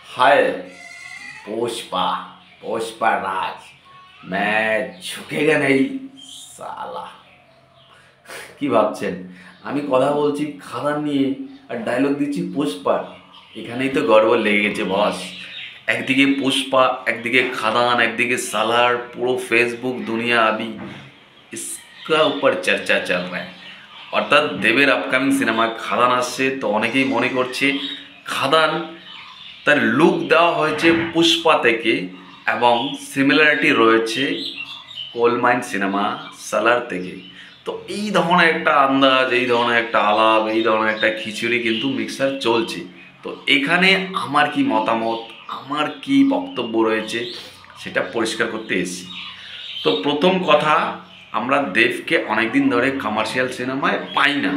हाय पुष्पा पुष्पा राज मैं झुकेगा नहीं साला। কি ভাবছেন আমি কথা বলছি খাদান নিয়ে আর ডায়লগ দিচ্ছি পুষ্পার? এখানেই তো গড়বড় লেগে গেছে বস। একদিকে পুষ্পা, একদিকে খাদান, একদিকে सालार পুরো ফেসবুক দুনিয়া अभी इसका ऊपर चर्चा चल रहा है। অর্থাৎ দেবের আপকামিং সিনেমা খাদান আসছে, তো অনেকেই মনে করছে খাদান তার লুক দেওয়া হয়েছে পুষ্পা থেকে এবং সিমিলারিটি রয়েছে কোলমাইন সিনেমা সালার থেকে। তো এই ধরনের একটা আন্দাজ, এই ধরনের একটা আলাপ, এই ধরনের একটা খিচুড়ি কিন্তু মিক্সার চলছে। তো এখানে আমার কি মতামত, আমার কি বক্তব্য রয়েছে সেটা পরিষ্কার করতে এসেছি। তো প্রথম কথা, আমরা দেবকে অনেক দিন ধরে কমার্শিয়াল সিনেমায় পাই না।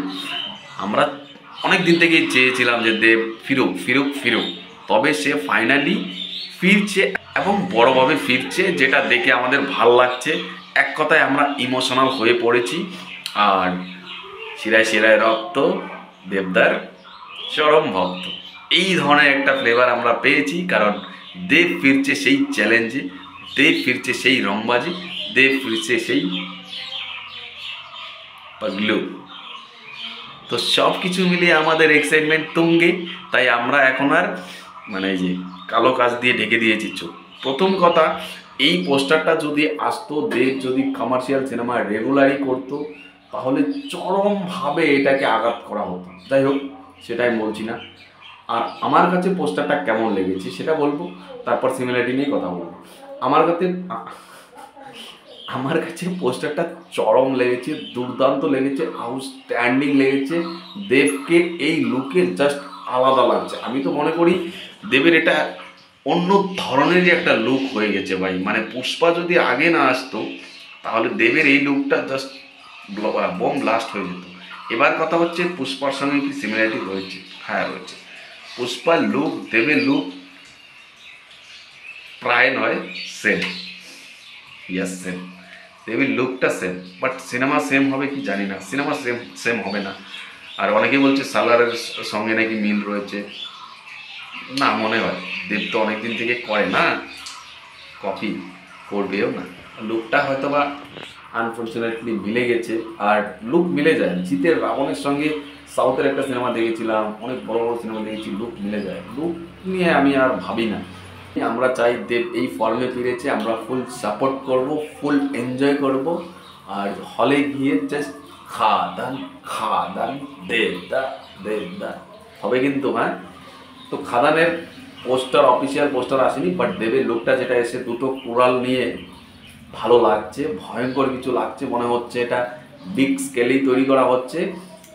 আমরা অনেক দিন থেকেই চেয়েছিলাম যে দেব ফিরুক ফিরুক ফিরুক, তবে সে ফাইনালি ফিরছে এবং বড়োভাবে ফিরছে, যেটা দেখে আমাদের ভাল লাগছে। এক কথায় আমরা ইমোশনাল হয়ে পড়েছি। আর শিরায় শিরায় রক্ত, দেবদার চরম ভক্ত, এই ধরনের একটা ফ্লেভার আমরা পেয়েছি। কারণ দেব ফিরছে সেই চ্যালেঞ্জে, দেব ফিরছে সেই রংবাজি, দেব ফিরছে সেই পাগলু। তো সব কিছু মিলিয়ে আমাদের এক্সাইটমেন্ট তুঙ্গে। তাই আমরা এখন আর মানে এই যে কালো কাজ দিয়ে ঢেকে দিয়েছি চোখ। প্রথম কথা, এই পোস্টারটা যদি আসতো, দেব যদি কমার্শিয়াল সিনেমা রেগুলারই করতো, তাহলে চরমভাবে এটাকে আঘাত করা হতো। যাই হোক, সেটাই বলছি না। আর আমার কাছে পোস্টারটা কেমন লেগেছে সেটা বলবো, তারপর সিমিলারিটি নিয়ে কথা বলবো। আমার কাছে পোস্টারটা চরম লেগেছে, দুর্দান্ত লেগেছে, আউটস্ট্যান্ডিং লেগেছে। দেবকে এই লুকে জাস্ট আলাদা লাগছে। আমি তো মনে করি দেবের এটা অন্য ধরনেরই একটা লুক হয়ে গেছে ভাই। মানে পুষ্পা যদি আগে না আসতো, তাহলে দেবের এই লুকটা জাস্ট বোম ব্লাস্ট হয়ে যেত। এবার কথা হচ্ছে, পুষ্পার সঙ্গে কি সিমিলারিটি রয়েছে? হ্যাঁ রয়েছে। পুষ্পার লুক, দেবের লুক প্রায় নয় সেম। ইয়েস সেম, দেবের লুকটা সেম, বাট সিনেমা সেম হবে কি জানি না। সিনেমা সেম সেম হবে না। আর অনেকেই বলছে সালারের সঙ্গে নাকি মিল রয়েছে। না, মনে হয় দেব তো অনেকদিন থেকে করে না, কপি করবেও না। লুকটা হয়তো বা আনফর্চুনেটলি মিলে গেছে। আর লুক মিলে যায়, জিতের রাবণের সঙ্গে সাউথের একটা সিনেমা দেখেছিলাম, অনেক বড় বড় সিনেমা দেখেছি, লুক মিলে যায়। লুক নিয়ে আমি আর ভাবি না। আমরা চাই দেব এই ফর্মে ফিরেছে, আমরা ফুল সাপোর্ট করব, ফুল এনজয় করব। আর হলে গিয়ে জাস্ট খাদান খাদান দেবদা দেবদা হবে কিন্তু। হ্যাঁ, তো খাদানের পোস্টার, অফিসিয়াল পোস্টার আসেনি, বাট দেবের লুকটা যেটা এসে দুটো কুড়াল নিয়ে ভালো লাগছে, ভয়ঙ্কর কিছু লাগছে। মনে হচ্ছে এটা বিগ স্কেলেই তৈরি করা হচ্ছে।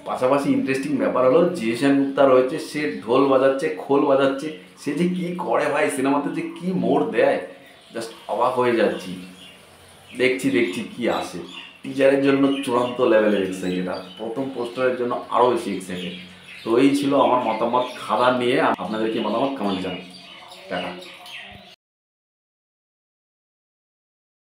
পাশাপাশি ইন্টারেস্টিং ব্যাপার হলো, জিতেন গুপ্তা রয়েছে, সে ঢোল বাজাচ্ছে, খোল বাজাচ্ছে, সে যে কী করে ভাই, সিনেমাতে যে কী মোড় দেয়, জাস্ট অবাক হয়ে যাচ্ছি। দেখছি দেখছি কি আসে। টিজারের জন্য চূড়ান্ত লেভেলের এক্সাইটেড, আর প্রথম পোস্টারের জন্য আরও বেশি এক্সাইটেড। তো এই ছিল আমার মতামত খাদান নিয়ে। আপনাদেরকে মতামত কমেন্ট জানান। টাটা।